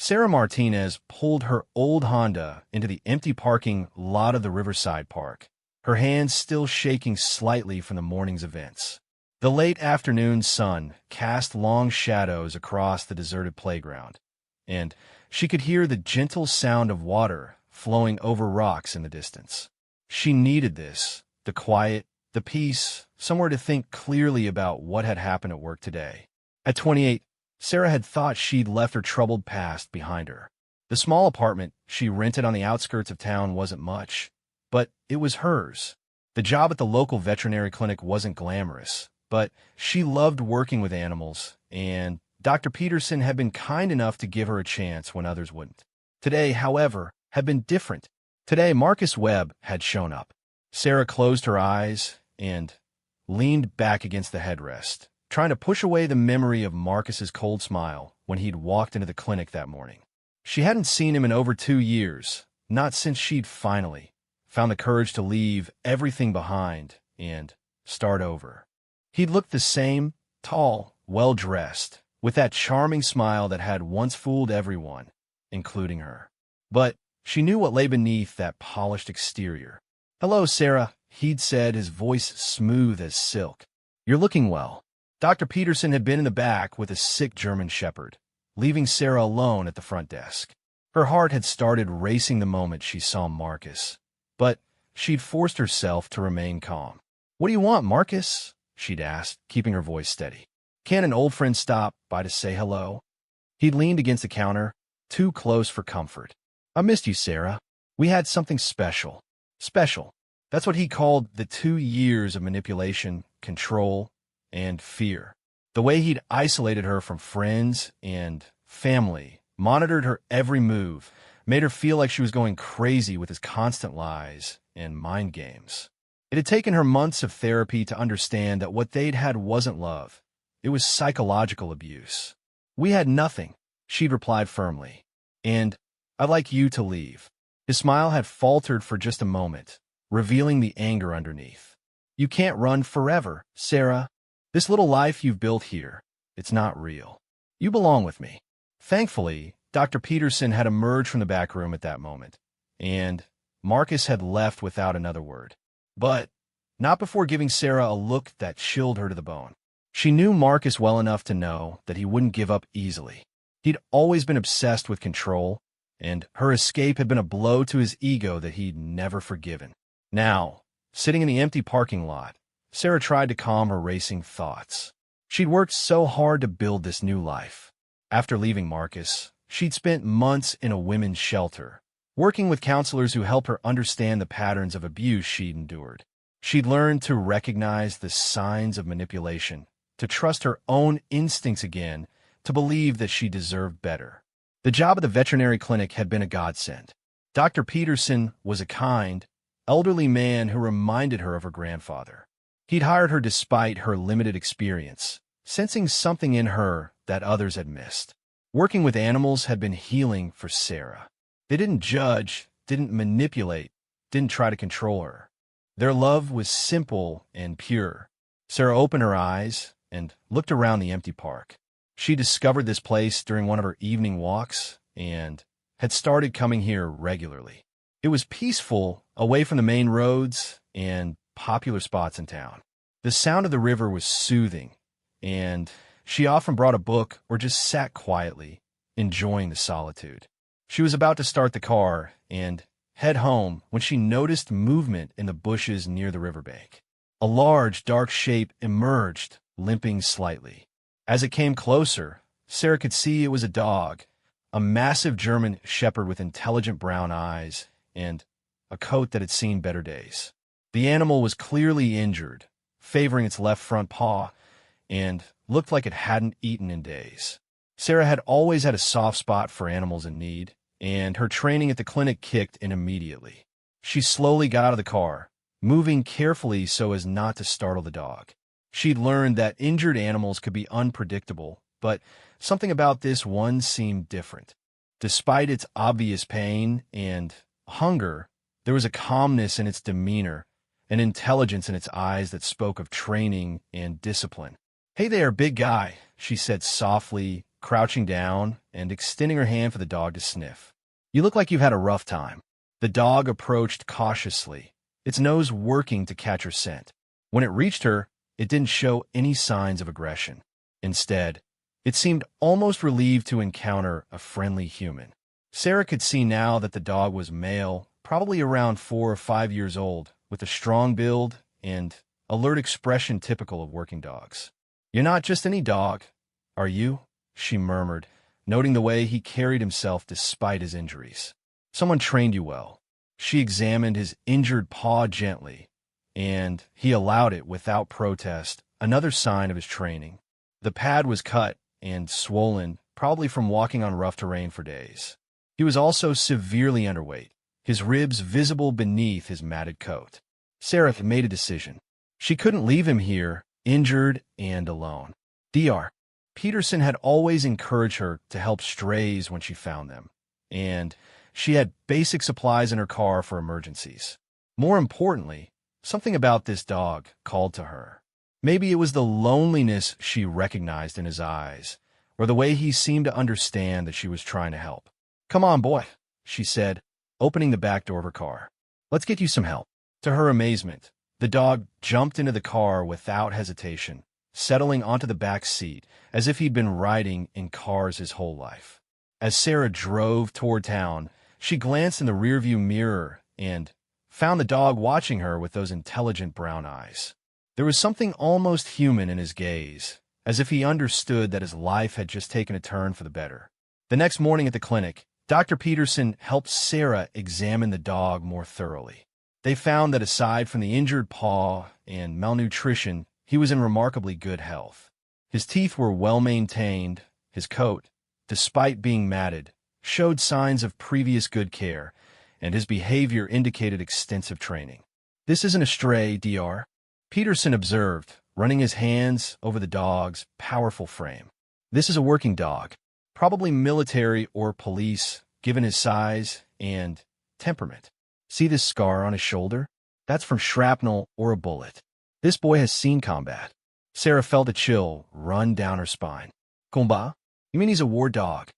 Sarah Martinez pulled her old Honda into the empty parking lot of the Riverside Park, her hands still shaking slightly from the morning's events. The late afternoon sun cast long shadows across the deserted playground, and she could hear the gentle sound of water flowing over rocks in the distance. She needed this, the quiet, the peace, somewhere to think clearly about what had happened at work today. At 28, Sarah had thought she'd left her troubled past behind her. The small apartment she rented on the outskirts of town wasn't much, but it was hers. The job at the local veterinary clinic wasn't glamorous, but she loved working with animals, and Dr. Peterson had been kind enough to give her a chance when others wouldn't. Today, however, had been different. Today, Marcus Webb had shown up. Sarah closed her eyes and leaned back against the headrest, trying to push away the memory of Marcus's cold smile when he'd walked into the clinic that morning. She hadn't seen him in over 2 years, not since she'd finally found the courage to leave everything behind and start over. He'd looked the same, tall, well-dressed, with that charming smile that had once fooled everyone, including her. But she knew what lay beneath that polished exterior. "Hello, Sarah," he'd said, his voice smooth as silk. "You're looking well." Dr. Peterson had been in the back with a sick German shepherd, leaving Sarah alone at the front desk. Her heart had started racing the moment she saw Marcus, but she'd forced herself to remain calm. "What do you want, Marcus?" she'd asked, keeping her voice steady. "Can't an old friend stop by to say hello?" He'd leaned against the counter, too close for comfort. "I missed you, Sarah. We had something special." Special. That's what he called the 2 years of manipulation, control, and fear. The way he'd isolated her from friends and family, monitored her every move, made her feel like she was going crazy with his constant lies and mind games. It had taken her months of therapy to understand that what they'd had wasn't love. It was psychological abuse. "We had nothing," she'd replied firmly. "And I'd like you to leave." His smile had faltered for just a moment, revealing the anger underneath. "You can't run forever, Sarah. This little life you've built here, it's not real. You belong with me." Thankfully, Dr. Peterson had emerged from the back room at that moment, and Marcus had left without another word. But not before giving Sarah a look that chilled her to the bone. She knew Marcus well enough to know that he wouldn't give up easily. He'd always been obsessed with control, and her escape had been a blow to his ego that he'd never forgiven. Now, sitting in the empty parking lot, Sarah tried to calm her racing thoughts. She'd worked so hard to build this new life. After leaving Marcus, she'd spent months in a women's shelter, working with counselors who helped her understand the patterns of abuse she'd endured. She'd learned to recognize the signs of manipulation, to trust her own instincts again, to believe that she deserved better. The job at the veterinary clinic had been a godsend. Dr. Peterson was a kind, elderly man who reminded her of her grandfather. He'd hired her despite her limited experience, sensing something in her that others had missed. Working with animals had been healing for Sarah. They didn't judge, didn't manipulate, didn't try to control her. Their love was simple and pure. Sarah opened her eyes and looked around the empty park. She discovered this place during one of her evening walks and had started coming here regularly. It was peaceful, away from the main roads and popular spots in town. The sound of the river was soothing, and she often brought a book or just sat quietly, enjoying the solitude. She was about to start the car and head home when she noticed movement in the bushes near the riverbank. A large, dark shape emerged, limping slightly. As it came closer, Sarah could see it was a dog, a massive German shepherd with intelligent brown eyes and a coat that had seen better days. The animal was clearly injured, favoring its left front paw, and looked like it hadn't eaten in days. Sarah had always had a soft spot for animals in need, and her training at the clinic kicked in immediately. She slowly got out of the car, moving carefully so as not to startle the dog. She'd learned that injured animals could be unpredictable, but something about this one seemed different. Despite its obvious pain and hunger, there was a calmness in its demeanor, an intelligence in its eyes that spoke of training and discipline. "Hey there, big guy," she said softly, crouching down and extending her hand for the dog to sniff. "You look like you've had a rough time." The dog approached cautiously, its nose working to catch her scent. When it reached her, it didn't show any signs of aggression. Instead, it seemed almost relieved to encounter a friendly human. Sarah could see now that the dog was male, probably around 4 or 5 years old, with a strong build and alert expression typical of working dogs. "You're not just any dog, are you?" she murmured, noting the way he carried himself despite his injuries. "Someone trained you well." She examined his injured paw gently, and he allowed it without protest, another sign of his training. The pad was cut and swollen, probably from walking on rough terrain for days. He was also severely underweight, his ribs visible beneath his matted coat. Sarah made a decision. She couldn't leave him here, injured and alone. Dr. Peterson had always encouraged her to help strays when she found them, and she had basic supplies in her car for emergencies. More importantly, something about this dog called to her. Maybe it was the loneliness she recognized in his eyes, or the way he seemed to understand that she was trying to help. "Come on, boy," she said, opening the back door of her car. "Let's get you some help." To her amazement, the dog jumped into the car without hesitation, settling onto the back seat as if he'd been riding in cars his whole life. As Sarah drove toward town, she glanced in the rearview mirror and found the dog watching her with those intelligent brown eyes. There was something almost human in his gaze, as if he understood that his life had just taken a turn for the better. The next morning at the clinic, Dr. Peterson helped Sarah examine the dog more thoroughly. They found that aside from the injured paw and malnutrition, he was in remarkably good health. His teeth were well maintained, his coat, despite being matted, showed signs of previous good care, and his behavior indicated extensive training. "This isn't a stray, Dr. Peterson observed, running his hands over the dog's powerful frame. "This is a working dog, probably military or police, given his size and temperament. See this scar on his shoulder? That's from shrapnel or a bullet. This boy has seen combat." Sarah felt a chill run down her spine. "Combat? You mean he's a war dog?"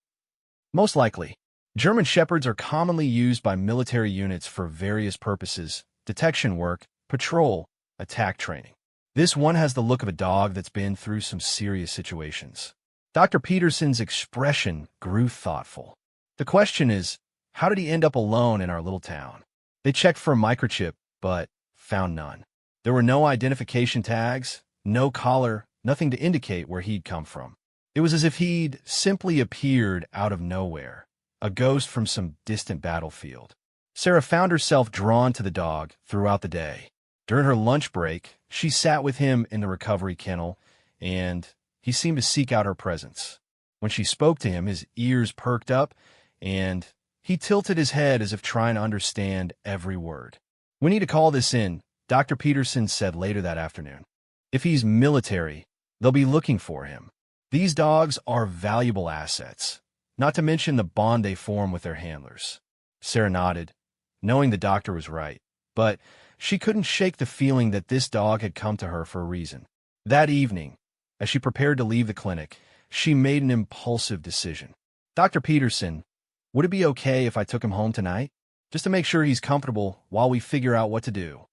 "Most likely. German Shepherds are commonly used by military units for various purposes: detection work, patrol, attack training. This one has the look of a dog that's been through some serious situations." Dr. Peterson's expression grew thoughtful. "The question is, how did he end up alone in our little town?" They checked for a microchip, but found none. There were no identification tags, no collar, nothing to indicate where he'd come from. It was as if he'd simply appeared out of nowhere, a ghost from some distant battlefield. Sarah found herself drawn to the dog throughout the day. During her lunch break, she sat with him in the recovery kennel, and he seemed to seek out her presence. When she spoke to him, his ears perked up, and he tilted his head as if trying to understand every word. "We need to call this in," Dr. Peterson said later that afternoon. "If he's military, they'll be looking for him. These dogs are valuable assets, not to mention the bond they form with their handlers." Sarah nodded, knowing the doctor was right, but she couldn't shake the feeling that this dog had come to her for a reason. That evening, as she prepared to leave the clinic, she made an impulsive decision. "Dr. Peterson, would it be okay if I took him home tonight? Just to make sure he's comfortable while we figure out what to do."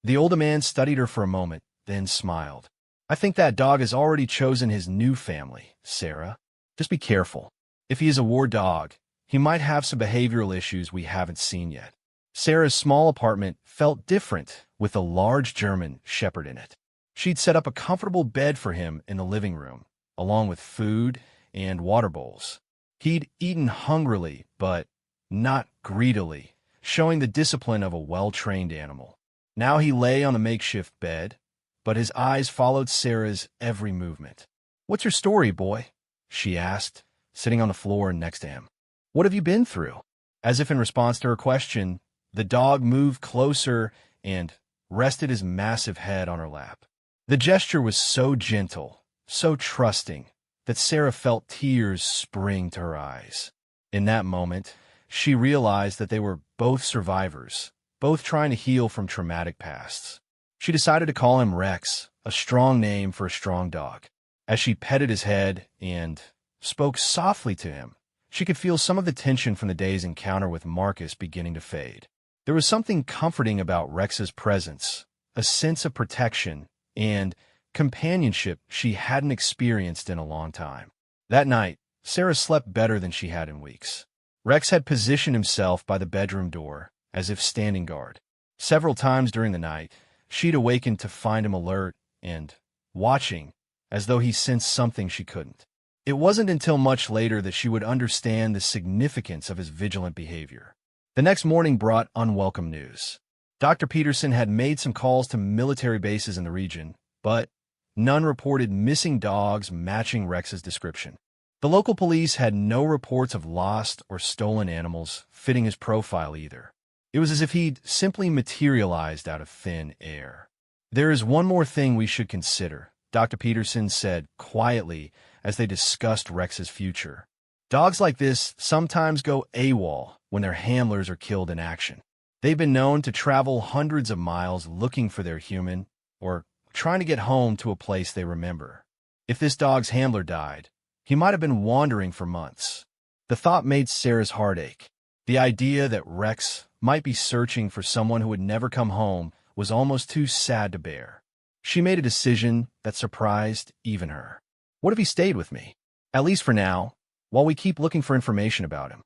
The older man studied her for a moment, then smiled. "I think that dog has already chosen his new family, Sarah. Just be careful. If he is a war dog, he might have some behavioral issues we haven't seen yet." Sarah's small apartment felt different with a large German Shepherd in it. She'd set up a comfortable bed for him in the living room, along with food and water bowls. He'd eaten hungrily, but not greedily, showing the discipline of a well-trained animal. Now he lay on the makeshift bed, but his eyes followed Sarah's every movement. "What's your story, boy?" she asked, sitting on the floor next to him. "What have you been through?" As if in response to her question, the dog moved closer and rested his massive head on her lap. The gesture was so gentle, so trusting, that Sarah felt tears spring to her eyes. In that moment, she realized that they were both survivors, both trying to heal from traumatic pasts. She decided to call him Rex, a strong name for a strong dog. As she petted his head and spoke softly to him. She could feel some of the tension from the day's encounter with Marcus beginning to fade. There was something comforting about Rex's presence, a sense of protection and companionship she hadn't experienced in a long time. That night, Sarah slept better than she had in weeks. Rex had positioned himself by the bedroom door, as if standing guard. Several times during the night, she'd awakened to find him alert and watching, as though he sensed something she couldn't. It wasn't until much later that she would understand the significance of his vigilant behavior. The next morning brought unwelcome news. Dr. Peterson had made some calls to military bases in the region, but none reported missing dogs matching Rex's description. The local police had no reports of lost or stolen animals fitting his profile either. It was as if he'd simply materialized out of thin air. "There is one more thing we should consider," Dr. Peterson said quietly as they discussed Rex's future. "Dogs like this sometimes go AWOL when their handlers are killed in action. They've been known to travel hundreds of miles looking for their human or trying to get home to a place they remember. If this dog's handler died, he might have been wandering for months." The thought made Sarah's heart ache. The idea that Rex might be searching for someone who would never come home was almost too sad to bear. She made a decision that surprised even her. "What if he stayed with me? At least for now, while we keep looking for information about him."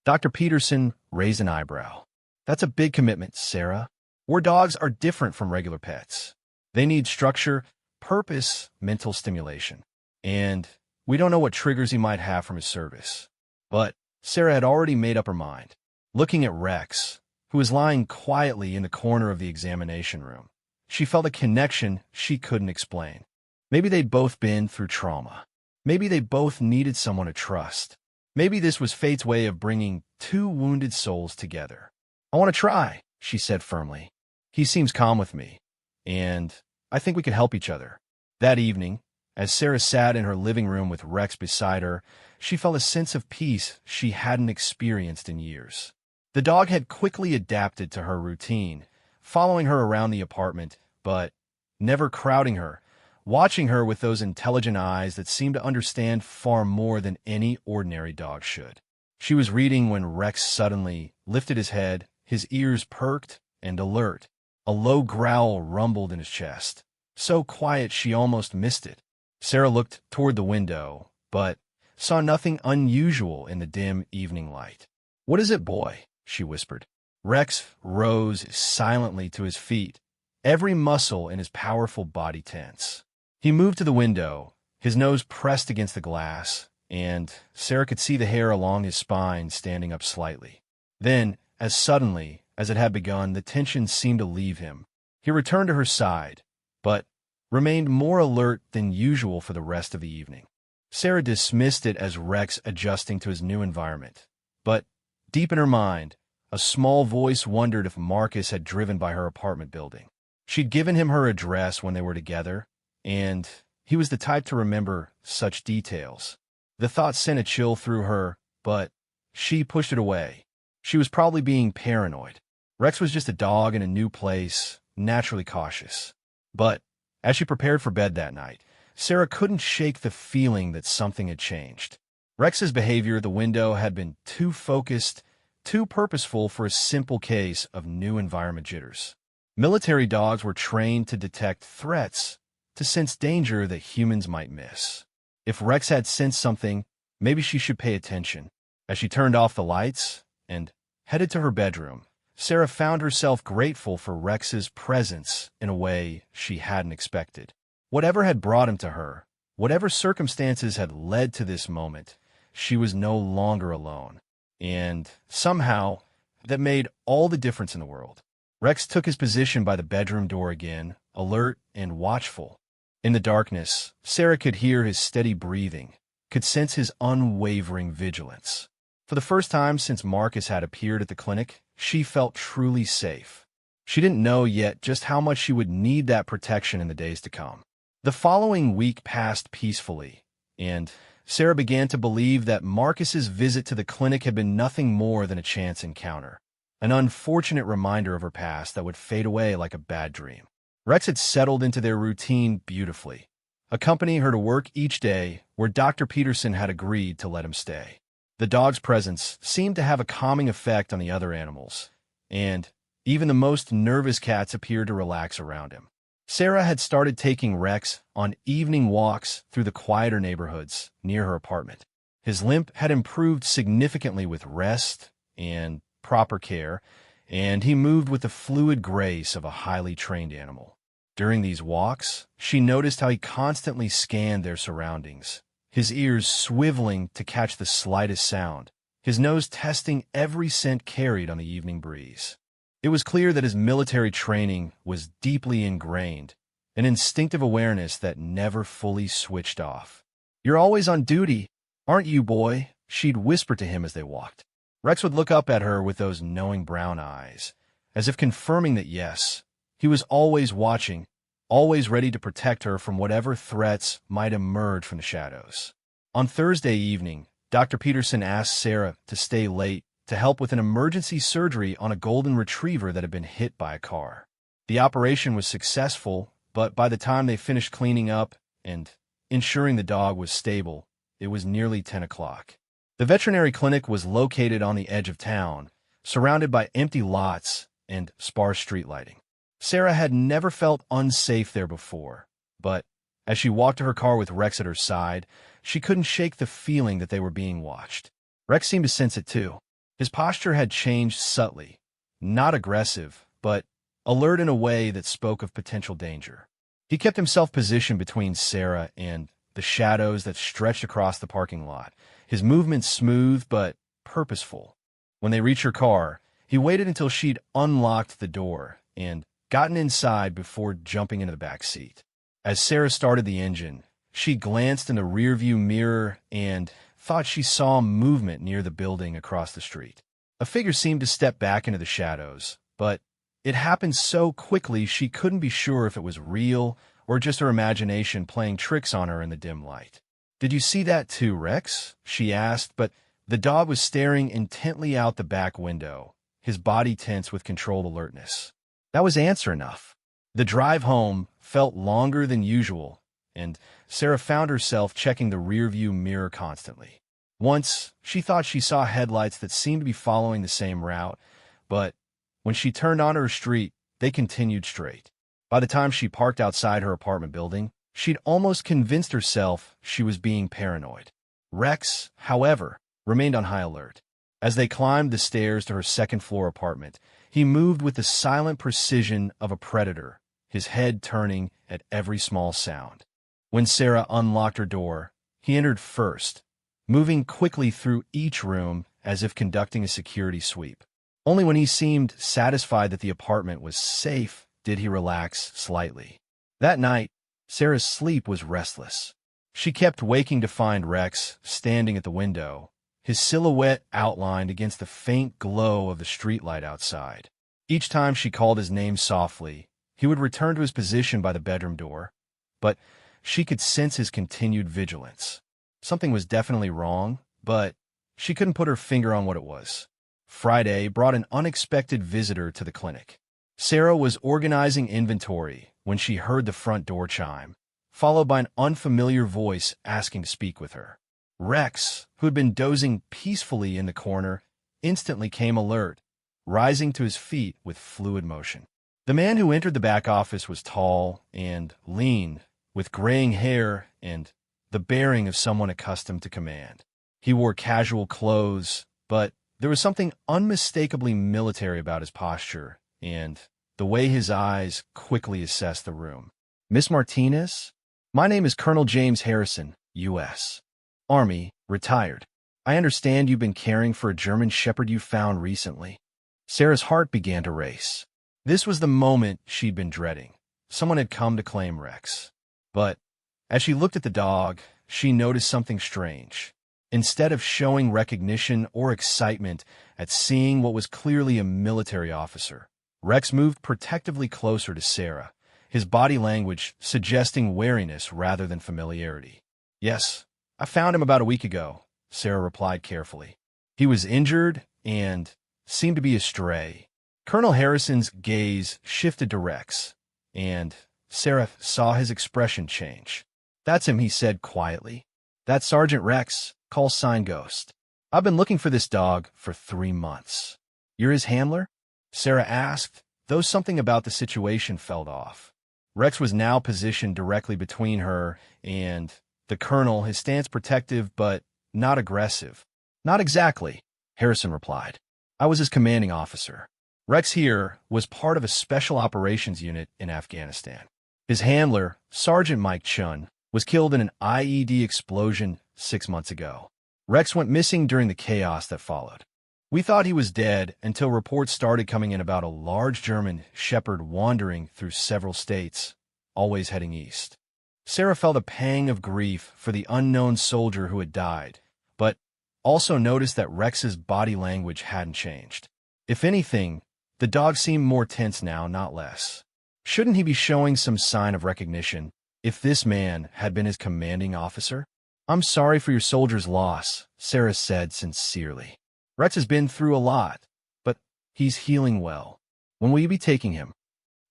Dr. Peterson raised an eyebrow. "That's a big commitment, Sarah. Our dogs are different from regular pets. They need structure, purpose, mental stimulation. And we don't know what triggers he might have from his service." But Sarah had already made up her mind. Looking at Rex, who was lying quietly in the corner of the examination room, she felt a connection she couldn't explain. Maybe they'd both been through trauma. Maybe they both needed someone to trust. Maybe this was fate's way of bringing two wounded souls together. "I want to try," she said firmly. "He seems calm with me, and I think we could help each other." That evening, as Sarah sat in her living room with Rex beside her, she felt a sense of peace she hadn't experienced in years. The dog had quickly adapted to her routine, following her around the apartment, but never crowding her, watching her with those intelligent eyes that seemed to understand far more than any ordinary dog should. She was reading when Rex suddenly lifted his head, his ears perked and alert. A low growl rumbled in his chest, so quiet she almost missed it. Sarah looked toward the window, but saw nothing unusual in the dim evening light. "What is it, boy?" she whispered. Rex rose silently to his feet, every muscle in his powerful body tense. He moved to the window, his nose pressed against the glass, and Sarah could see the hair along his spine standing up slightly. Then, as suddenly as it had begun, the tension seemed to leave him. He returned to her side, but remained more alert than usual for the rest of the evening. Sarah dismissed it as Rex adjusting to his new environment, but deep in her mind, a small voice wondered if Marcus had driven by her apartment building. She'd given him her address when they were together, and he was the type to remember such details. The thought sent a chill through her, but she pushed it away. She was probably being paranoid. Rex was just a dog in a new place, naturally cautious. But as she prepared for bed that night, Sarah couldn't shake the feeling that something had changed. Rex's behavior at the window had been too focused, too purposeful for a simple case of new environment jitters. Military dogs were trained to detect threats, to sense danger that humans might miss. If Rex had sensed something, maybe she should pay attention. As she turned off the lights and headed to her bedroom, Sarah found herself grateful for Rex's presence in a way she hadn't expected. Whatever had brought him to her, whatever circumstances had led to this moment, she was no longer alone. And somehow, that made all the difference in the world. Rex took his position by the bedroom door again, alert and watchful. In the darkness, Sarah could hear his steady breathing, could sense his unwavering vigilance. For the first time since Marcus had appeared at the clinic, she felt truly safe. She didn't know yet just how much she would need that protection in the days to come. The following week passed peacefully, and Sarah began to believe that Marcus's visit to the clinic had been nothing more than a chance encounter, an unfortunate reminder of her past that would fade away like a bad dream. Rex had settled into their routine beautifully. accompanying her to work each day where Dr. Peterson had agreed to let him stay. The dog's presence seemed to have a calming effect on the other animals, and even the most nervous cats appeared to relax around him. Sarah had started taking Rex on evening walks through the quieter neighborhoods near her apartment. His limp had improved significantly with rest and proper care, and he moved with the fluid grace of a highly trained animal. During these walks, she noticed how he constantly scanned their surroundings, his ears swiveling to catch the slightest sound, his nose testing every scent carried on the evening breeze. It was clear that his military training was deeply ingrained, an instinctive awareness that never fully switched off. "You're always on duty, aren't you, boy?" she'd whisper to him as they walked. Rex would look up at her with those knowing brown eyes, as if confirming that yes, he was always watching, always ready to protect her from whatever threats might emerge from the shadows. On Thursday evening, Dr. Peterson asked Sarah to stay late to help with an emergency surgery on a golden retriever that had been hit by a car. The operation was successful, but by the time they finished cleaning up and ensuring the dog was stable, it was nearly 10 o'clock. The veterinary clinic was located on the edge of town, surrounded by empty lots and sparse street lighting. Sarah had never felt unsafe there before, but as she walked to her car with Rex at her side, she couldn't shake the feeling that they were being watched. Rex seemed to sense it too. His posture had changed subtly, not aggressive, but alert in a way that spoke of potential danger. He kept himself positioned between Sarah and the shadows that stretched across the parking lot, his movements smooth but purposeful. When they reached her car, he waited until she'd unlocked the door and gotten inside before jumping into the back seat. As Sarah started the engine, she glanced in the rearview mirror and thought she saw movement near the building across the street. A figure seemed to step back into the shadows, but it happened so quickly she couldn't be sure if it was real or just her imagination playing tricks on her in the dim light. "Did you see that too, Rex?" she asked, but the dog was staring intently out the back window, his body tense with controlled alertness. That was answer enough. The drive home felt longer than usual, and Sarah found herself checking the rearview mirror constantly. Once, she thought she saw headlights that seemed to be following the same route, but when she turned onto her street, they continued straight. By the time she parked outside her apartment building, she'd almost convinced herself she was being paranoid. Rex, however, remained on high alert. As they climbed the stairs to her second-floor apartment, he moved with the silent precision of a predator, his head turning at every small sound. When Sarah unlocked her door, he entered first, moving quickly through each room as if conducting a security sweep. Only when he seemed satisfied that the apartment was safe did he relax slightly. That night, Sarah's sleep was restless. She kept waking to find Rex standing at the window, his silhouette outlined against the faint glow of the streetlight outside. Each time she called his name softly, he would return to his position by the bedroom door, but she could sense his continued vigilance. Something was definitely wrong, but she couldn't put her finger on what it was. Friday brought an unexpected visitor to the clinic. Sarah was organizing inventory when she heard the front door chime, followed by an unfamiliar voice asking to speak with her. Rex, who had been dozing peacefully in the corner, instantly came alert, rising to his feet with fluid motion. The man who entered the back office was tall and lean, with graying hair and the bearing of someone accustomed to command. He wore casual clothes, but there was something unmistakably military about his posture and the way his eyes quickly assessed the room. "Miss Martinez? My name is Colonel James Harrison, U.S. Army, retired. I understand you've been caring for a German Shepherd you found recently." Sarah's heart began to race. This was the moment she'd been dreading. Someone had come to claim Rex. But as she looked at the dog, she noticed something strange. Instead of showing recognition or excitement at seeing what was clearly a military officer, Rex moved protectively closer to Sarah, his body language suggesting wariness rather than familiarity. "Yes, I found him about a week ago," Sarah replied carefully. "He was injured and seemed to be a stray." Colonel Harrison's gaze shifted to Rex, and Sarah saw his expression change. "That's him," he said quietly. "That's Sergeant Rex, call sign Ghost. I've been looking for this dog for 3 months." "You're his handler?" Sarah asked, though something about the situation felt off. Rex was now positioned directly between her and the colonel, his stance protective but not aggressive. "Not exactly," Harrison replied. "I was his commanding officer. Rex here was part of a special operations unit in Afghanistan. His handler, Sergeant Mike Chun, was killed in an IED explosion 6 months ago. Rex went missing during the chaos that followed. We thought he was dead until reports started coming in about a large German shepherd wandering through several states, always heading east." Sarah felt a pang of grief for the unknown soldier who had died, but also noticed that Rex's body language hadn't changed. If anything, the dog seemed more tense now, not less. Shouldn't he be showing some sign of recognition if this man had been his commanding officer? "I'm sorry for your soldier's loss," Sarah said sincerely. "Rex has been through a lot, but he's healing well. When will you be taking him?"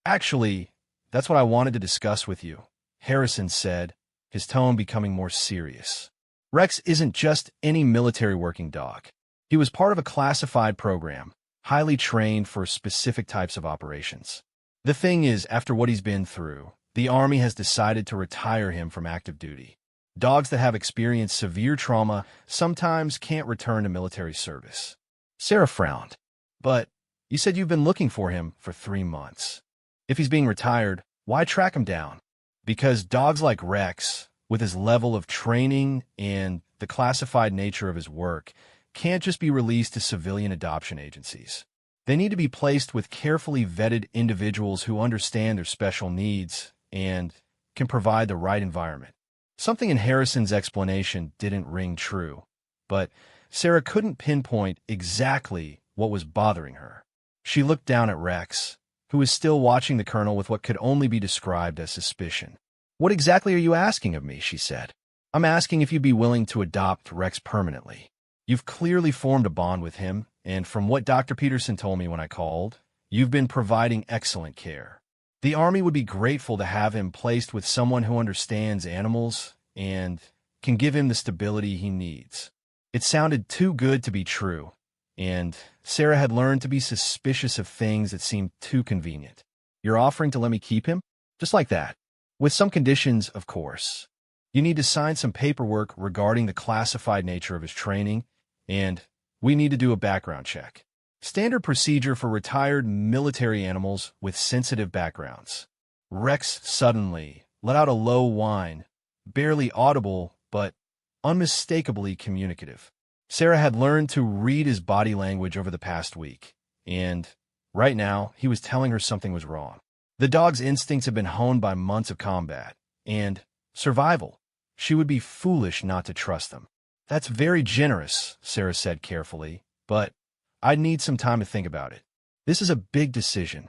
"Actually, that's what I wanted to discuss with you," Harrison said, his tone becoming more serious. "Rex isn't just any military working dog. He was part of a classified program, highly trained for specific types of operations. The thing is, after what he's been through, the Army has decided to retire him from active duty. Dogs that have experienced severe trauma sometimes can't return to military service." Sarah frowned. "But you said you've been looking for him for 3 months. If he's being retired, why track him down?" "Because dogs like Rex, with his level of training and the classified nature of his work, can't just be released to civilian adoption agencies. They need to be placed with carefully vetted individuals who understand their special needs and can provide the right environment." Something in Harrison's explanation didn't ring true, but Sarah couldn't pinpoint exactly what was bothering her. She looked down at Rex, who was still watching the colonel with what could only be described as suspicion. "What exactly are you asking of me?" she said. "I'm asking if you'd be willing to adopt Rex permanently. You've clearly formed a bond with him, and from what Dr. Peterson told me when I called, you've been providing excellent care. The Army would be grateful to have him placed with someone who understands animals and can give him the stability he needs." It sounded too good to be true, and Sarah had learned to be suspicious of things that seemed too convenient. "You're offering to let me keep him? Just like that? With some conditions, of course. You need to sign some paperwork regarding the classified nature of his training, and we need to do a background check. Standard procedure for retired military animals with sensitive backgrounds." Rex suddenly let out a low whine, barely audible but unmistakably communicative. Sarah had learned to read his body language over the past week, and right now he was telling her something was wrong. The dog's instincts had been honed by months of combat and survival. She would be foolish not to trust them. "That's very generous," Sarah said carefully, "but I'd need some time to think about it. This is a big decision."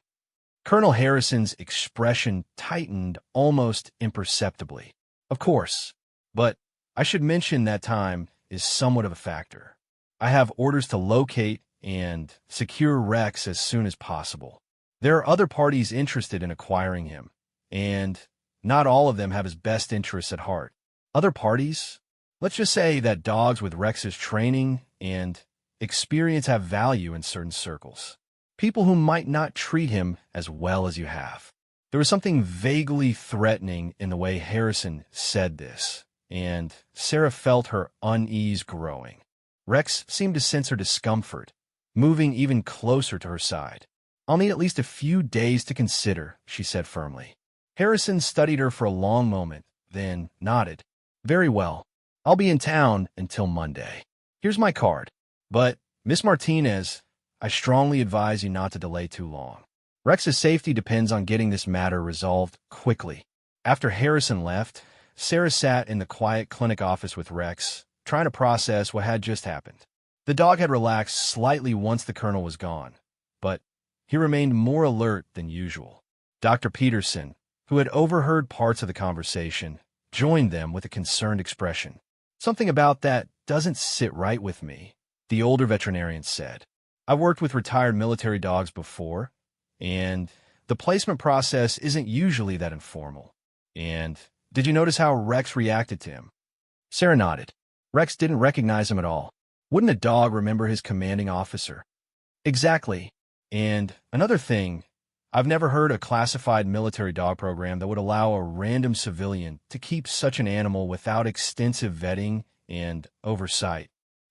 Colonel Harrison's expression tightened almost imperceptibly. "Of course, but I should mention that time is somewhat of a factor. I have orders to locate and secure Rex as soon as possible. There are other parties interested in acquiring him, and not all of them have his best interests at heart." "Other parties?" "Let's just say that dogs with Rex's training and experience have value in certain circles. People who might not treat him as well as you have." There was something vaguely threatening in the way Harrison said this, and Sarah felt her unease growing. Rex seemed to sense her discomfort, moving even closer to her side. "I'll need at least a few days to consider," she said firmly. Harrison studied her for a long moment, then nodded. "Very well. I'll be in town until Monday. Here's my card. But, Miss Martinez, I strongly advise you not to delay too long. Rex's safety depends on getting this matter resolved quickly." After Harrison left, Sarah sat in the quiet clinic office with Rex, trying to process what had just happened. The dog had relaxed slightly once the colonel was gone, but he remained more alert than usual. Dr. Peterson, who had overheard parts of the conversation, joined them with a concerned expression. "Something about that doesn't sit right with me," the older veterinarian said. "I've worked with retired military dogs before, and the placement process isn't usually that informal. And Did you notice how Rex reacted to him? Sarah nodded. Rex didn't recognize him at all. Wouldn't a dog remember his commanding officer? Exactly. And another thing, I've never heard a classified military dog program that would allow a random civilian to keep such an animal without extensive vetting and oversight.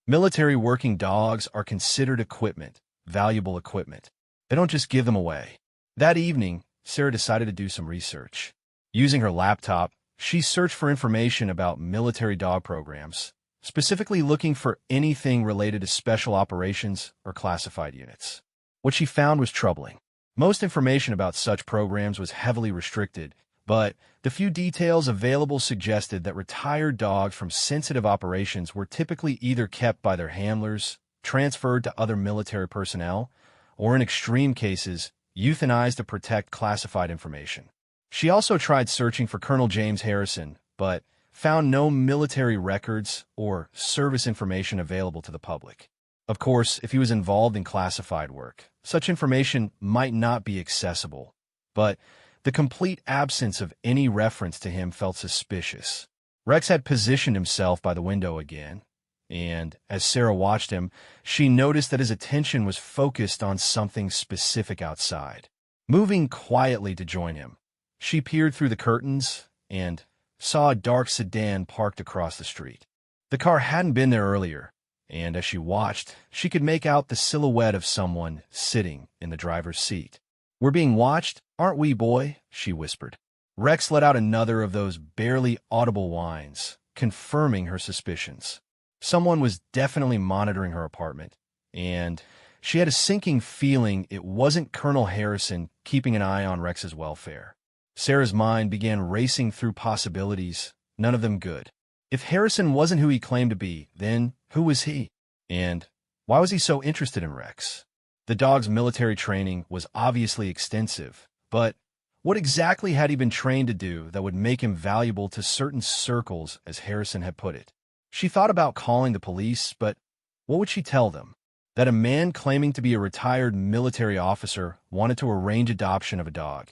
Military working dogs are considered equipment, valuable equipment. They don't just give them away. That evening, Sarah decided to do some research. Using her laptop, she searched for information about military dog programs, specifically looking for anything related to special operations or classified units. What she found was troubling. Most information about such programs was heavily restricted, but the few details available suggested that retired dogs from sensitive operations were typically either kept by their handlers, transferred to other military personnel, or in extreme cases, euthanized to protect classified information. She also tried searching for Colonel James Harrison, but found no military records or service information available to the public. Of course, if he was involved in classified work, such information might not be accessible, but the complete absence of any reference to him felt suspicious. Rex had positioned himself by the window again, and as Sarah watched him, she noticed that his attention was focused on something specific outside. Moving quietly to join him, she peered through the curtains and saw a dark sedan parked across the street. The car hadn't been there earlier, and as she watched, she could make out the silhouette of someone sitting in the driver's seat. "We're being watched, aren't we, boy?" she whispered. Rex let out another of those barely audible whines, confirming her suspicions. Someone was definitely monitoring her apartment, and she had a sinking feeling it wasn't Colonel Harrison keeping an eye on Rex's welfare. Sarah's mind began racing through possibilities, none of them good. If Harrison wasn't who he claimed to be, then who was he? And why was he so interested in Rex? The dog's military training was obviously extensive, but what exactly had he been trained to do that would make him valuable to certain circles, as Harrison had put it? She thought about calling the police, but what would she tell them? That a man claiming to be a retired military officer wanted to arrange adoption of a dog,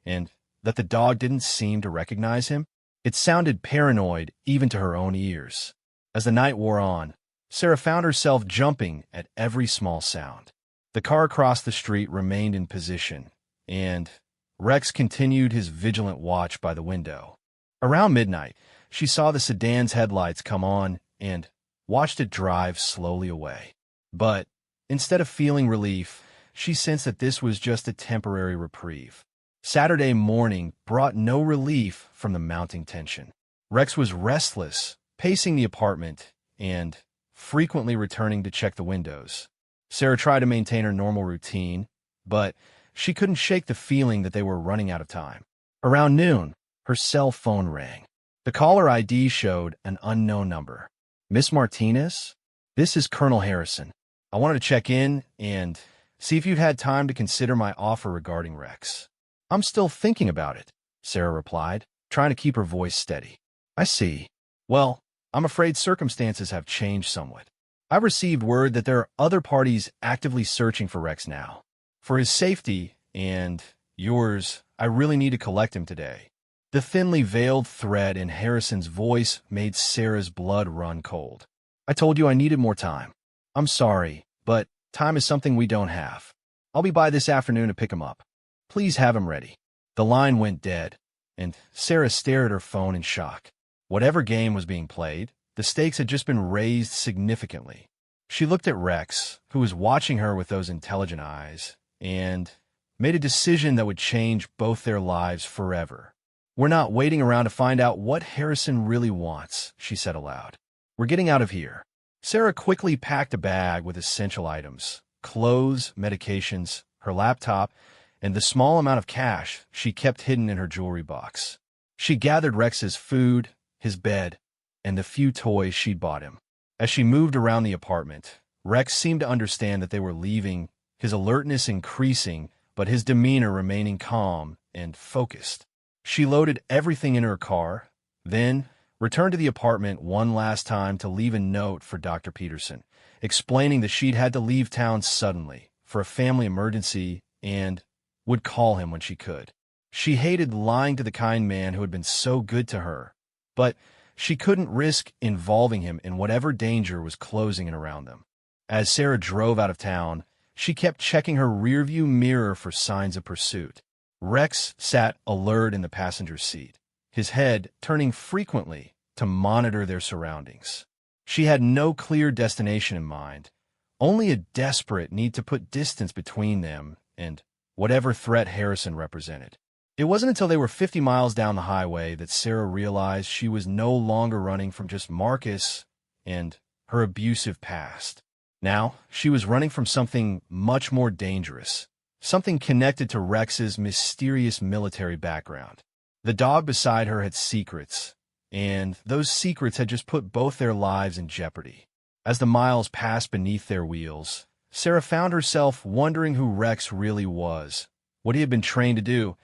and that the dog didn't seem to recognize him? It sounded paranoid even to her own ears. As the night wore on, Sarah found herself jumping at every small sound. The car across the street remained in position, and Rex continued his vigilant watch by the window. Around midnight, she saw the sedan's headlights come on and watched it drive slowly away. But instead of feeling relief, she sensed that this was just a temporary reprieve. Saturday morning brought no relief from the mounting tension. Rex was restless, pacing the apartment and frequently returning to check the windows. Sarah tried to maintain her normal routine, but she couldn't shake the feeling that they were running out of time. Around noon, her cell phone rang. The caller ID showed an unknown number. "Miss Martinez? This is Colonel Harrison. I wanted to check in and see if you'd had time to consider my offer regarding Rex." "I'm still thinking about it," Sarah replied, trying to keep her voice steady. "I see. Well, I'm afraid circumstances have changed somewhat. I've received word that there are other parties actively searching for Rex now. For his safety and yours, I really need to collect him today." The thinly veiled threat in Harrison's voice made Sarah's blood run cold. "I told you I needed more time. I'm sorry, but time is something we don't have. I'll be by this afternoon to pick him up. Please have him ready." The line went dead, and Sarah stared at her phone in shock. Whatever game was being played, the stakes had just been raised significantly. She looked at Rex, who was watching her with those intelligent eyes, and made a decision that would change both their lives forever. "We're not waiting around to find out what Harrison really wants," she said aloud. "We're getting out of here." Sarah quickly packed a bag with essential items, clothes, medications, her laptop, and the small amount of cash she kept hidden in her jewelry box. She gathered Rex's food, his bed, and the few toys she'd bought him. As she moved around the apartment, Rex seemed to understand that they were leaving, his alertness increasing, but his demeanor remaining calm and focused. She loaded everything in her car, then returned to the apartment one last time to leave a note for Dr. Peterson, explaining that she'd had to leave town suddenly for a family emergency and would call him when she could. She hated lying to the kind man who had been so good to her, but she couldn't risk involving him in whatever danger was closing in around them. As Sarah drove out of town, she kept checking her rearview mirror for signs of pursuit. Rex sat alert in the passenger seat, his head turning frequently to monitor their surroundings. She had no clear destination in mind, only a desperate need to put distance between them and whatever threat Harrison represented. It wasn't until they were 50 miles down the highway that Sarah realized she was no longer running from just Marcus and her abusive past. Now, she was running from something much more dangerous, something connected to Rex's mysterious military background. The dog beside her had secrets, and those secrets had just put both their lives in jeopardy. As the miles passed beneath their wheels, Sarah found herself wondering who Rex really was, what he had been trained to do,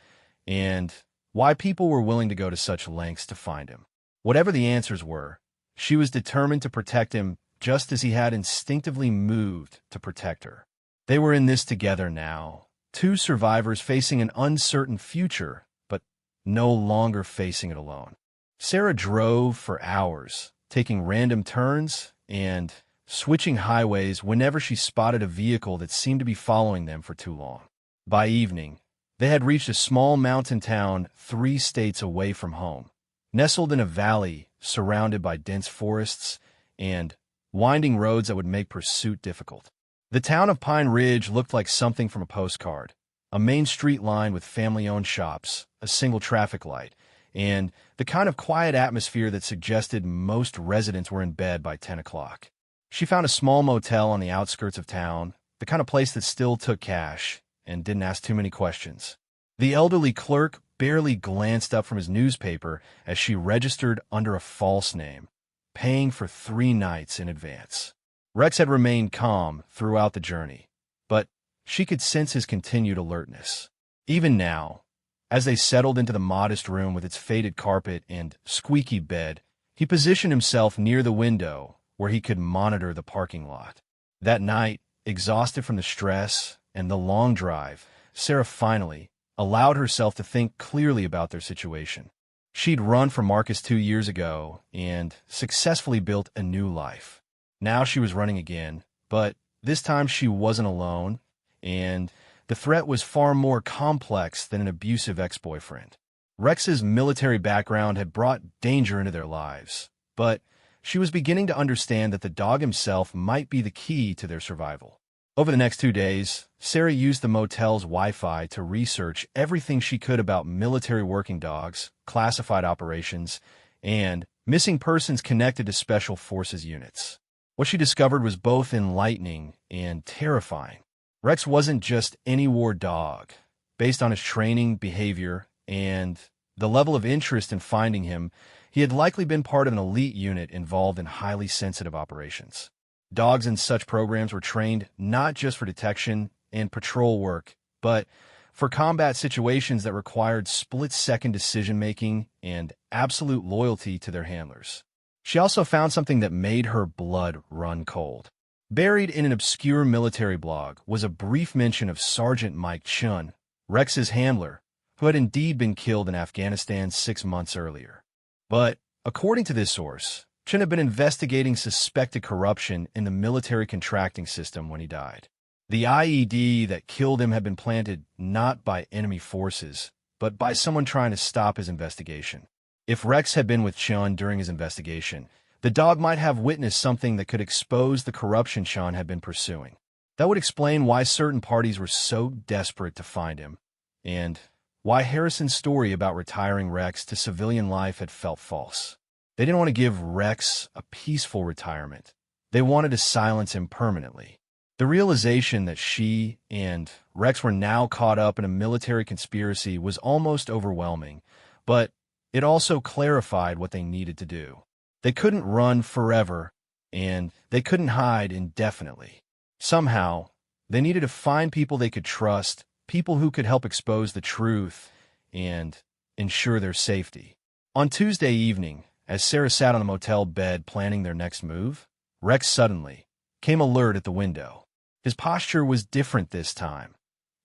and why people were willing to go to such lengths to find him. Whatever the answers were, she was determined to protect him just as he had instinctively moved to protect her. They were in this together now, two survivors facing an uncertain future, but no longer facing it alone. Sarah drove for hours, taking random turns and switching highways whenever she spotted a vehicle that seemed to be following them for too long. By evening, they had reached a small mountain town 3 states away from home, nestled in a valley surrounded by dense forests and winding roads that would make pursuit difficult. The town of Pine Ridge looked like something from a postcard, a main street lined with family-owned shops, a single traffic light, and the kind of quiet atmosphere that suggested most residents were in bed by 10 o'clock. She found a small motel on the outskirts of town, the kind of place that still took cash and didn't ask too many questions. The elderly clerk barely glanced up from his newspaper as she registered under a false name, paying for 3 nights in advance. Rex had remained calm throughout the journey, but she could sense his continued alertness. Even now, as they settled into the modest room with its faded carpet and squeaky bed, he positioned himself near the window where he could monitor the parking lot. That night, exhausted from the stress and the long drive, Sarah finally allowed herself to think clearly about their situation. She'd run from Marcus 2 years ago and successfully built a new life. Now she was running again, but this time she wasn't alone, and the threat was far more complex than an abusive ex-boyfriend. Rex's military background had brought danger into their lives, but she was beginning to understand that the dog himself might be the key to their survival. Over the next 2 days, Sarah used the motel's Wi-Fi to research everything she could about military working dogs, classified operations, and missing persons connected to special forces units. What she discovered was both enlightening and terrifying. Rex wasn't just any war dog. Based on his training, behavior, and the level of interest in finding him, he had likely been part of an elite unit involved in highly sensitive operations. Dogs in such programs were trained not just for detection and patrol work, but for combat situations that required split-second decision-making and absolute loyalty to their handlers. She also found something that made her blood run cold. Buried in an obscure military blog was a brief mention of Sergeant Mike Chun, Rex's handler, who had indeed been killed in Afghanistan 6 months earlier. But, according to this source, Chun had been investigating suspected corruption in the military contracting system when he died. The IED that killed him had been planted not by enemy forces, but by someone trying to stop his investigation. If Rex had been with Chun during his investigation, the dog might have witnessed something that could expose the corruption Chun had been pursuing. That would explain why certain parties were so desperate to find him, and why Harrison's story about retiring Rex to civilian life had felt false. They didn't want to give Rex a peaceful retirement. They wanted to silence him permanently. The realization that she and Rex were now caught up in a military conspiracy was almost overwhelming, but it also clarified what they needed to do. They couldn't run forever, and they couldn't hide indefinitely. Somehow, they needed to find people they could trust, people who could help expose the truth and ensure their safety. On Tuesday evening, as Sarah sat on the motel bed planning their next move, Rex suddenly came alert at the window. His posture was different this time.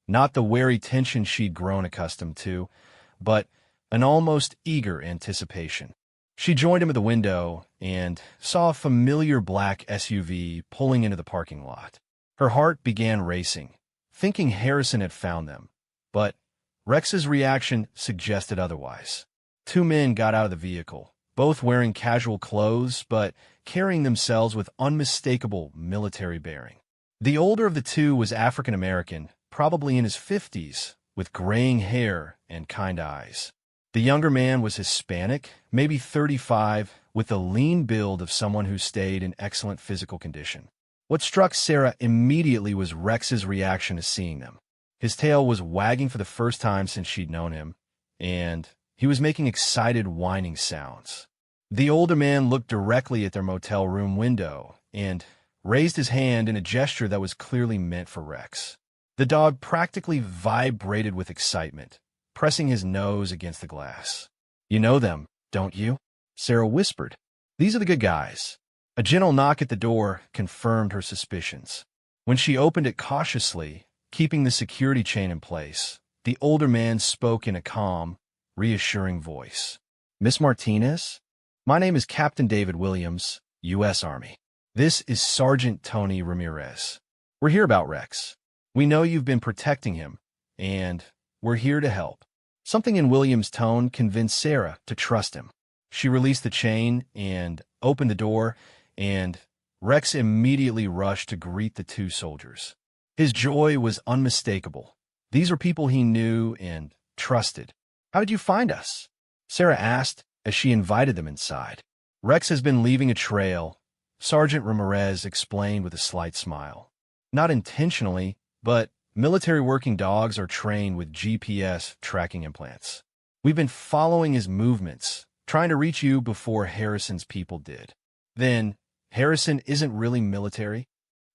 Not the wary tension she'd grown accustomed to, but an almost eager anticipation. She joined him at the window and saw a familiar black SUV pulling into the parking lot. Her heart began racing, thinking Harrison had found them, but Rex's reaction suggested otherwise. Two men got out of the vehicle, both wearing casual clothes but carrying themselves with unmistakable military bearing. The older of the two was African American, probably in his 50s, with graying hair and kind eyes. The younger man was Hispanic, maybe 35, with the lean build of someone who stayed in excellent physical condition. What struck Sarah immediately was Rex's reaction to seeing them. His tail was wagging for the first time since she'd known him, and he was making excited whining sounds. The older man looked directly at their motel room window and raised his hand in a gesture that was clearly meant for Rex. The dog practically vibrated with excitement, pressing his nose against the glass. "You know them, don't you?" Sarah whispered. "These are the good guys." A gentle knock at the door confirmed her suspicions. When she opened it cautiously, keeping the security chain in place, the older man spoke in a calm, reassuring voice. "Miss Martinez? My name is Captain David Williams, U.S. Army. This is Sergeant Tony Ramirez. We're here about Rex. We know you've been protecting him, and we're here to help." Something in Williams' tone convinced Sarah to trust him. She released the chain and opened the door, and Rex immediately rushed to greet the two soldiers. His joy was unmistakable. These were people he knew and trusted. "How did you find us?" Sarah asked as she invited them inside. "Rex has been leaving a trail," Sergeant Ramirez explained with a slight smile. "Not intentionally, but military working dogs are trained with GPS tracking implants. We've been following his movements, trying to reach you before Harrison's people did." "Then Harrison isn't really military?"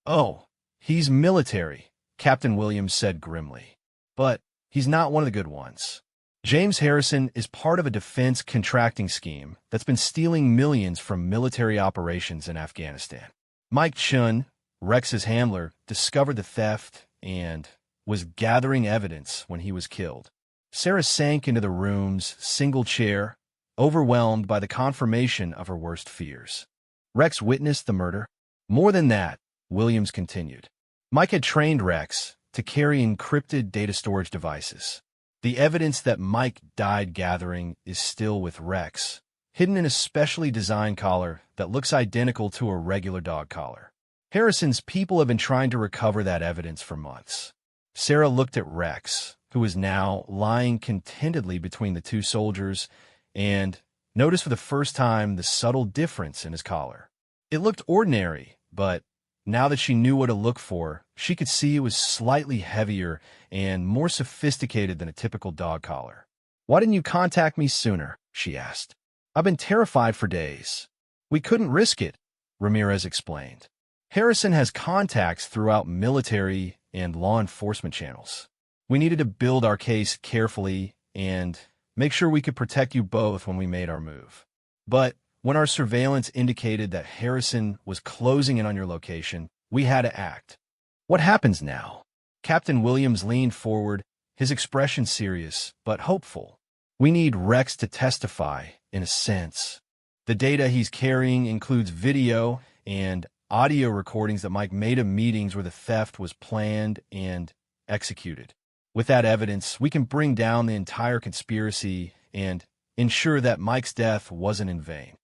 "Oh, he's military," Captain Williams said grimly. "But he's not one of the good ones. James Harrison is part of a defense contracting scheme that's been stealing millions from military operations in Afghanistan. Mike Chun, Rex's handler, discovered the theft and was gathering evidence when he was killed." Sarah sank into the room's single chair, overwhelmed by the confirmation of her worst fears. Rex witnessed the murder? More than that, Williams continued. Mike had trained Rex to carry encrypted data storage devices. The evidence that Mike died gathering is still with Rex, hidden in a specially designed collar that looks identical to a regular dog collar. Harrison's people have been trying to recover that evidence for months. Sarah looked at Rex, who was now lying contentedly between the two soldiers, and noticed for the first time the subtle difference in his collar. It looked ordinary, but now that she knew what to look for, she could see it was slightly heavier and more sophisticated than a typical dog collar. "Why didn't you contact me sooner?" she asked. "I've been terrified for days." "We couldn't risk it," Ramirez explained. "Harrison has contacts throughout military and law enforcement channels. We needed to build our case carefully and make sure we could protect you both when we made our move. But when our surveillance indicated that Harrison was closing in on your location, we had to act." "What happens now?" Captain Williams leaned forward, his expression serious but hopeful. "We need Rex to testify, in a sense. The data he's carrying includes video and audio recordings that Mike made of meetings where the theft was planned and executed. With that evidence, we can bring down the entire conspiracy and ensure that Mike's death wasn't in vain.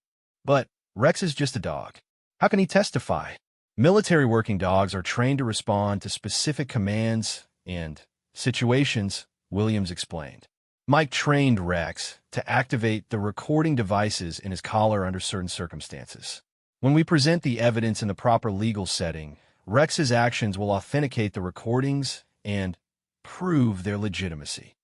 But Rex is just a dog. How can he testify? Military working dogs are trained to respond to specific commands and situations," Williams explained. "Mike trained Rex to activate the recording devices in his collar under certain circumstances. When we present the evidence in the proper legal setting, Rex's actions will authenticate the recordings and prove their legitimacy."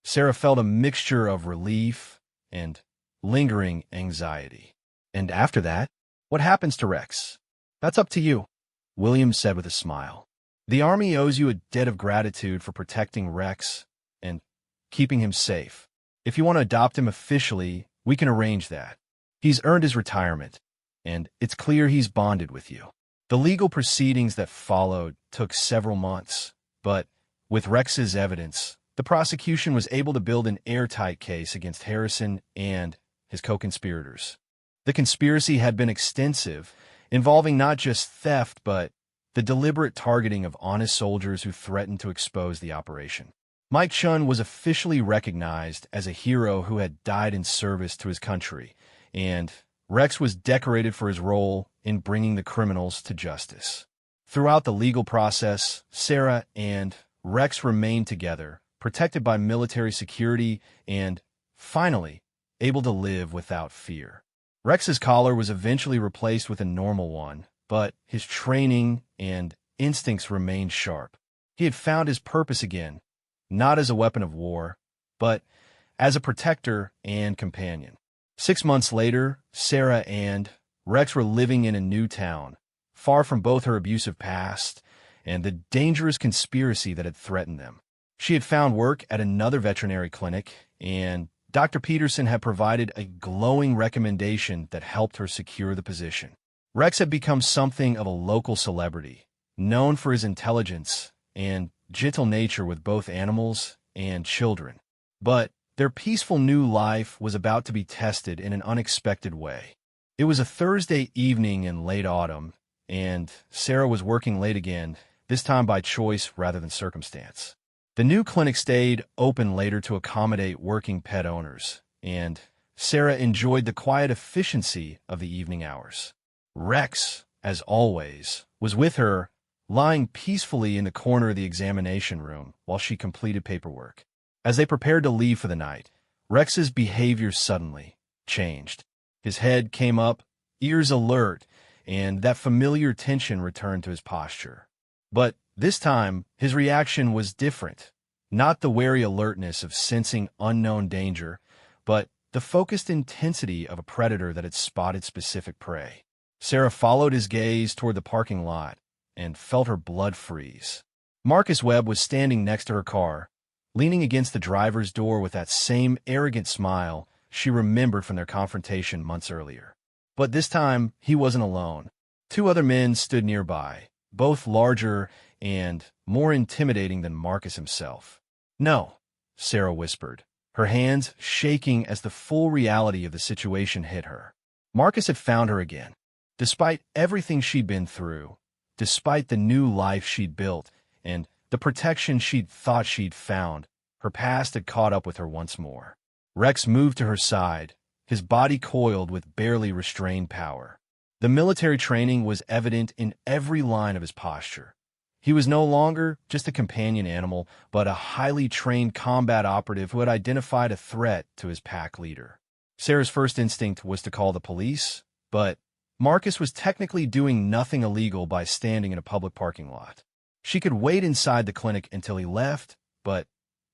Sarah felt a mixture of relief and lingering anxiety. "And after that, what happens to Rex?" "That's up to you," Williams said with a smile. "The Army owes you a debt of gratitude for protecting Rex and keeping him safe. If you want to adopt him officially, we can arrange that. He's earned his retirement, and it's clear he's bonded with you." The legal proceedings that followed took several months, but with Rex's evidence, The prosecution was able to build an airtight case against Harrison and his co-conspirators. The conspiracy had been extensive, involving not just theft but the deliberate targeting of honest soldiers who threatened to expose the operation. Mike Chun was officially recognized as a hero who had died in service to his country, and Rex was decorated for his role in bringing the criminals to justice. Throughout the legal process, Sarah and Rex remained together, protected by military security and, finally, able to live without fear. Rex's collar was eventually replaced with a normal one, but his training and instincts remained sharp. He had found his purpose again, not as a weapon of war, but as a protector and companion. 6 months later, Sarah and Rex were living in a new town, far from both her abusive past and the dangerous conspiracy that had threatened them. She had found work at another veterinary clinic, and Dr. Peterson had provided a glowing recommendation that helped her secure the position. Rex had become something of a local celebrity, known for his intelligence and gentle nature with both animals and children. But their peaceful new life was about to be tested in an unexpected way. It was a Thursday evening in late autumn, and Sarah was working late again, this time by choice rather than circumstance. The new clinic stayed open later to accommodate working pet owners, and Sarah enjoyed the quiet efficiency of the evening hours. Rex, as always, was with her, lying peacefully in the corner of the examination room while she completed paperwork. As they prepared to leave for the night, Rex's behavior suddenly changed. His head came up, ears alert, and that familiar tension returned to his posture. But this time, his reaction was different. Not the wary alertness of sensing unknown danger, but the focused intensity of a predator that had spotted specific prey. Sarah followed his gaze toward the parking lot and felt her blood freeze. Marcus Webb was standing next to her car, leaning against the driver's door with that same arrogant smile she remembered from their confrontation months earlier. But this time, he wasn't alone. 2 other men stood nearby, both larger and more intimidating than Marcus himself. "No," Sarah whispered, her hands shaking as the full reality of the situation hit her. Marcus had found her again. Despite everything she'd been through, despite the new life she'd built, and the protection she'd thought she'd found, her past had caught up with her once more. Rex moved to her side, his body coiled with barely restrained power. The military training was evident in every line of his posture. He was no longer just a companion animal, but a highly trained combat operative who had identified a threat to his pack leader. Sarah's first instinct was to call the police, but Marcus was technically doing nothing illegal by standing in a public parking lot. She could wait inside the clinic until he left, but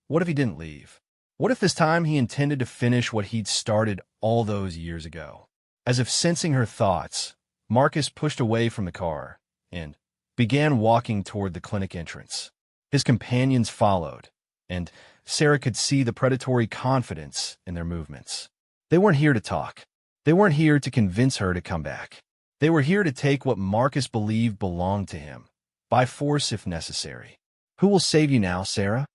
what if he didn't leave? What if this time he intended to finish what he'd started all those years ago? As if sensing her thoughts, Marcus pushed away from the car and began walking toward the clinic entrance. His companions followed, and Sarah could see the predatory confidence in their movements. They weren't here to talk. They weren't here to convince her to come back. They were here to take what Marcus believed belonged to him, by force if necessary. "Who will save you now, Sarah?"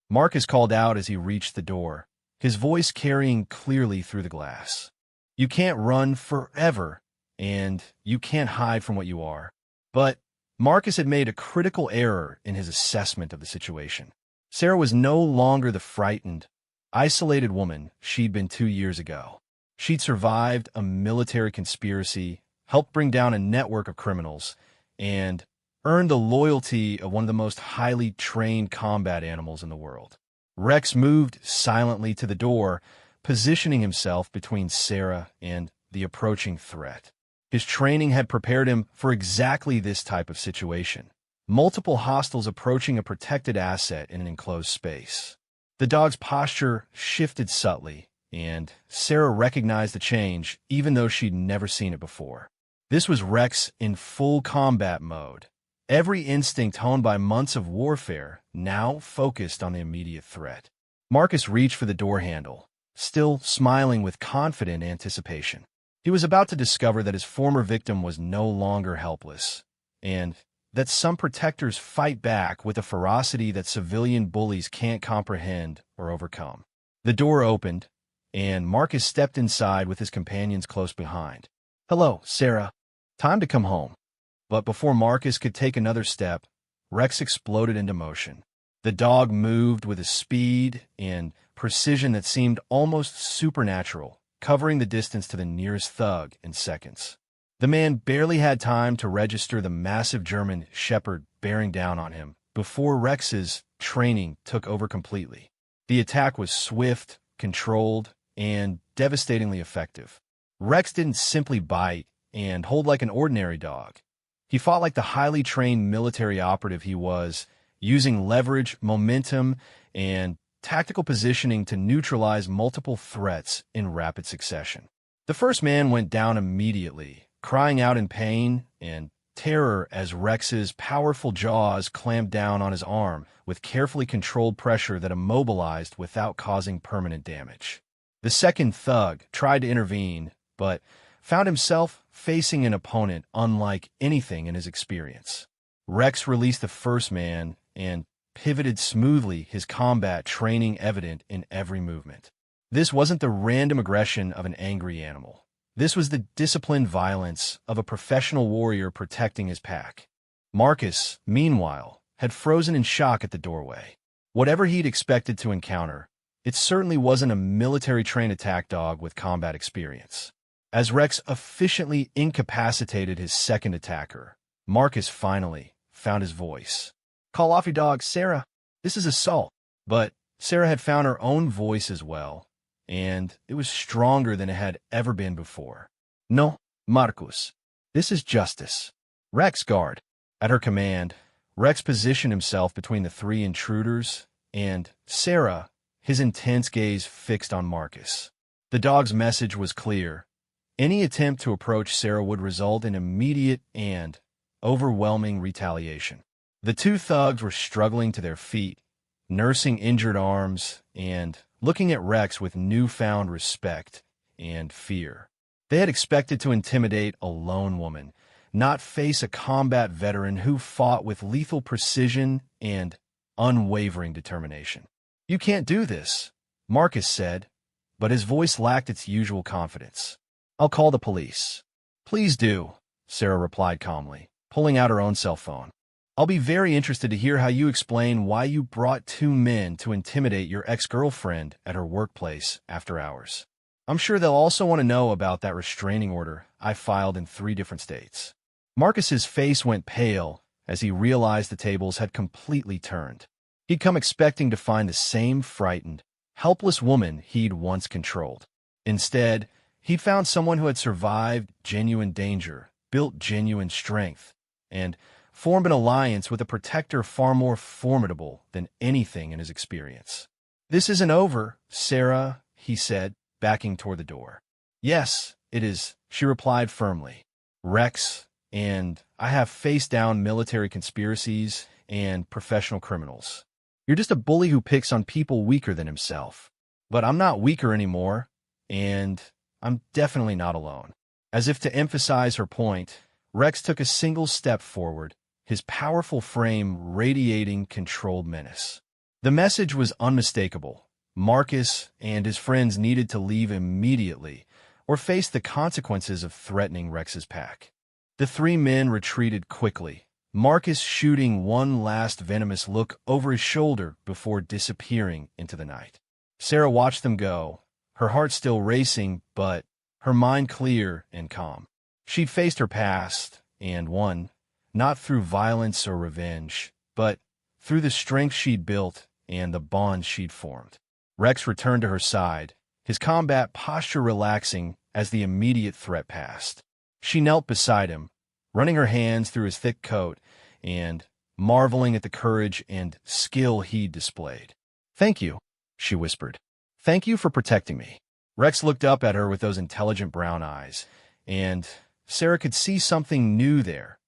Marcus called out as he reached the door, his voice carrying clearly through the glass. "You can't run forever, and you can't hide from what you are." But Marcus had made a critical error in his assessment of the situation. Sarah was no longer the frightened, isolated woman she'd been 2 years ago. She'd survived a military conspiracy, helped bring down a network of criminals, and earned the loyalty of one of the most highly trained combat animals in the world. Rex moved silently to the door, positioning himself between Sarah and the approaching threat. His training had prepared him for exactly this type of situation. Multiple hostiles approaching a protected asset in an enclosed space. The dog's posture shifted subtly, and Sarah recognized the change even though she'd never seen it before. This was Rex in full combat mode. Every instinct honed by months of warfare now focused on the immediate threat. Marcus reached for the door handle, still smiling with confident anticipation. He was about to discover that his former victim was no longer helpless, and that some protectors fight back with a ferocity that civilian bullies can't comprehend or overcome. The door opened, and Marcus stepped inside with his companions close behind. "Hello, Sarah. Time to come home." But before Marcus could take another step, Rex exploded into motion. The dog moved with a speed and precision that seemed almost supernatural, covering the distance to the nearest thug in seconds. The man barely had time to register the massive German shepherd bearing down on him before Rex's training took over completely. The attack was swift, controlled, and devastatingly effective. Rex didn't simply bite and hold like an ordinary dog. He fought like the highly trained military operative he was, using leverage, momentum, and tactical positioning to neutralize multiple threats in rapid succession. The first man went down immediately, crying out in pain and terror as Rex's powerful jaws clamped down on his arm with carefully controlled pressure that immobilized without causing permanent damage. The second thug tried to intervene, but found himself facing an opponent unlike anything in his experience. Rex released the first man and pivoted smoothly, his combat training evident in every movement. This wasn't the random aggression of an angry animal. This was the disciplined violence of a professional warrior protecting his pack. Marcus, meanwhile, had frozen in shock at the doorway. Whatever he'd expected to encounter, it certainly wasn't a military-trained attack dog with combat experience. As Rex efficiently incapacitated his second attacker, Marcus finally found his voice. "Call off your dog, Sarah. This is assault." But Sarah had found her own voice as well, and it was stronger than it had ever been before. "No, Marcus. This is justice. Rex, guard." At her command, Rex positioned himself between the three intruders, and Sarah, his intense gaze fixed on Marcus. The dog's message was clear. Any attempt to approach Sarah would result in immediate and overwhelming retaliation. The two thugs were struggling to their feet, nursing injured arms, and looking at Rex with newfound respect and fear. They had expected to intimidate a lone woman, not face a combat veteran who fought with lethal precision and unwavering determination. "You can't do this," Marcus said, but his voice lacked its usual confidence. "I'll call the police." "Please do," Sarah replied calmly, pulling out her own cell phone. "I'll be very interested to hear how you explain why you brought two men to intimidate your ex-girlfriend at her workplace after hours. I'm sure they'll also want to know about that restraining order I filed in 3 different states." Marcus's face went pale as he realized the tables had completely turned. He'd come expecting to find the same frightened, helpless woman he'd once controlled. Instead, he'd found someone who had survived genuine danger, built genuine strength, and formed an alliance with a protector far more formidable than anything in his experience. "This isn't over, Sarah," he said, backing toward the door. "Yes, it is," she replied firmly. "Rex and I have faced down military conspiracies and professional criminals. You're just a bully who picks on people weaker than himself. But I'm not weaker anymore, and I'm definitely not alone." As if to emphasize her point, Rex took a single step forward, his powerful frame radiating controlled menace. The message was unmistakable. Marcus and his friends needed to leave immediately or face the consequences of threatening Rex's pack. The 3 men retreated quickly, Marcus shooting one last venomous look over his shoulder before disappearing into the night. Sarah watched them go, her heart still racing, but her mind clear and calm. She'd faced her past, and won, not through violence or revenge, but through the strength she'd built and the bonds she'd formed. Rex returned to her side, his combat posture relaxing as the immediate threat passed. She knelt beside him, running her hands through his thick coat and marveling at the courage and skill he'd displayed. "Thank you," she whispered. "Thank you for protecting me." Rex looked up at her with those intelligent brown eyes, and Sarah could see something new there.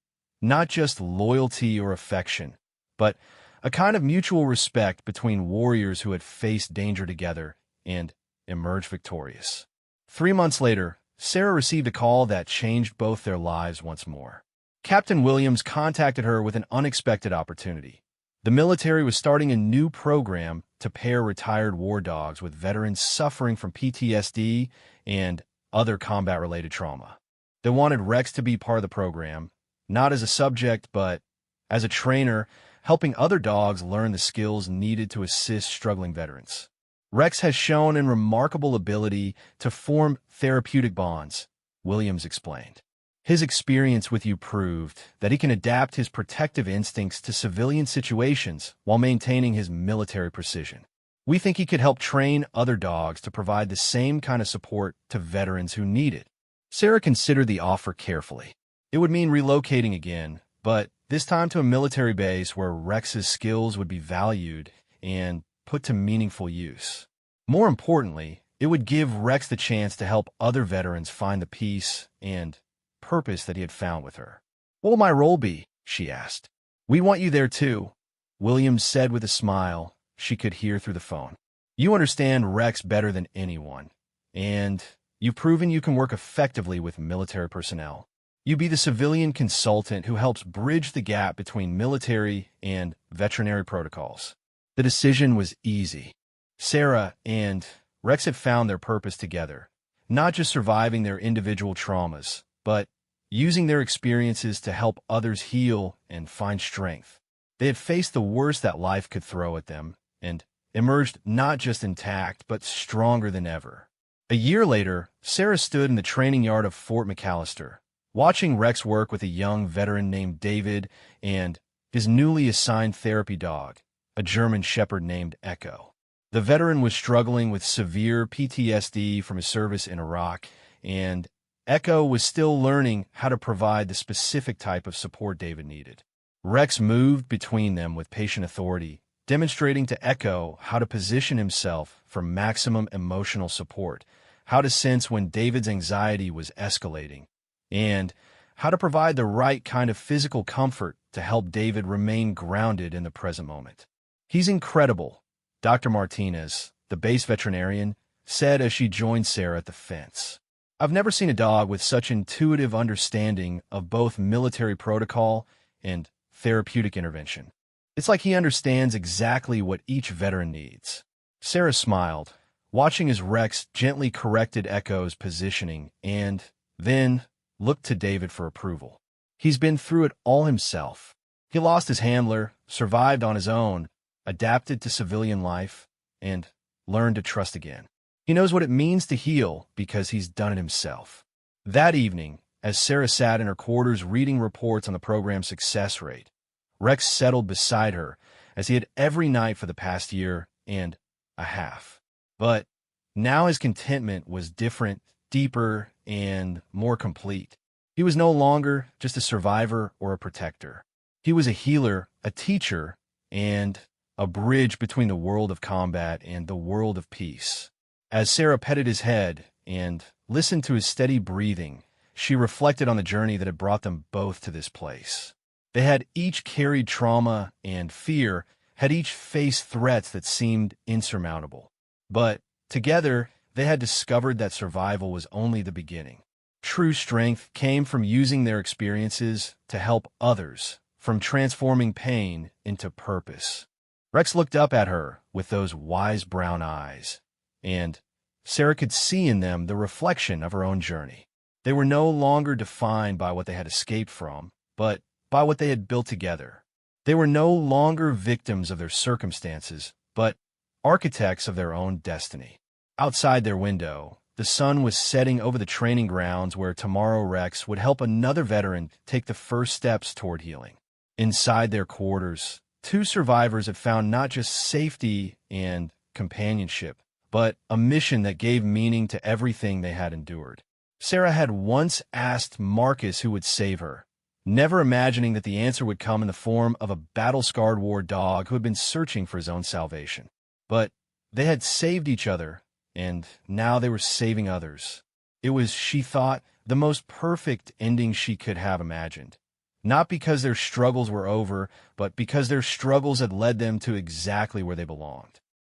Not just loyalty or affection, but a kind of mutual respect between warriors who had faced danger together and emerged victorious. 3 months later, Sarah received a call that changed both their lives once more. Captain Williams contacted her with an unexpected opportunity. The military was starting a new program to pair retired war dogs with veterans suffering from PTSD and other combat-related trauma. They wanted Rex to be part of the program, not as a subject, but as a trainer, helping other dogs learn the skills needed to assist struggling veterans. Rex has shown a remarkable ability to form therapeutic bonds, Williams explained. His experience with you proved that he can adapt his protective instincts to civilian situations while maintaining his military precision. We think he could help train other dogs to provide the same kind of support to veterans who need it. Sarah considered the offer carefully. It would mean relocating again, but this time to a military base where Rex's skills would be valued and put to meaningful use. More importantly, it would give Rex the chance to help other veterans find the peace and purpose that he had found with her. "What will my role be?" she asked. "We want you there too," Williams said with a smile she could hear through the phone. "You understand Rex better than anyone, and you've proven you can work effectively with military personnel. You be the civilian consultant who helps bridge the gap between military and veterinary protocols." The decision was easy. Sarah and Rex had found their purpose together, not just surviving their individual traumas, but using their experiences to help others heal and find strength. They had faced the worst that life could throw at them and emerged not just intact, but stronger than ever. A year later, Sarah stood in the training yard of Fort McAllister, watching Rex work with a young veteran named David and his newly assigned therapy dog, a German Shepherd named Echo. The veteran was struggling with severe PTSD from his service in Iraq, and Echo was still learning how to provide the specific type of support David needed. Rex moved between them with patient authority, demonstrating to Echo how to position himself for maximum emotional support, how to sense when David's anxiety was escalating, and how to provide the right kind of physical comfort to help David remain grounded in the present moment. "He's incredible," Dr. Martinez, the base veterinarian, said as she joined Sarah at the fence. "I've never seen a dog with such intuitive understanding of both military protocol and therapeutic intervention. It's like he understands exactly what each veteran needs." Sarah smiled, watching as Rex gently corrected Echo's positioning and then looked to David for approval. He's been through it all himself. He lost his handler, survived on his own, adapted to civilian life, and learned to trust again. He knows what it means to heal because he's done it himself. That evening, as Sarah sat in her quarters reading reports on the program's success rate, Rex settled beside her as he had every night for the past year and a half. But now his contentment was different, deeper, and more complete. He was no longer just a survivor or a protector. He was a healer, a teacher, and a bridge between the world of combat and the world of peace. As Sarah petted his head and listened to his steady breathing, she reflected on the journey that had brought them both to this place. They had each carried trauma and fear, had each faced threats that seemed insurmountable. But together, they had discovered that survival was only the beginning. True strength came from using their experiences to help others, from transforming pain into purpose. Rex looked up at her with those wise brown eyes, and Sarah could see in them the reflection of her own journey. They were no longer defined by what they had escaped from, but by what they had built together. They were no longer victims of their circumstances, but architects of their own destiny. Outside their window, the sun was setting over the training grounds where tomorrow Rex would help another veteran take the first steps toward healing. Inside their quarters, two survivors had found not just safety and companionship, but a mission that gave meaning to everything they had endured. Sarah had once asked Marcus who would save her, never imagining that the answer would come in the form of a battle-scarred war dog who had been searching for his own salvation. But they had saved each other, and now they were saving others. It was, she thought, the most perfect ending she could have imagined. Not because their struggles were over, but because their struggles had led them to exactly where they belonged.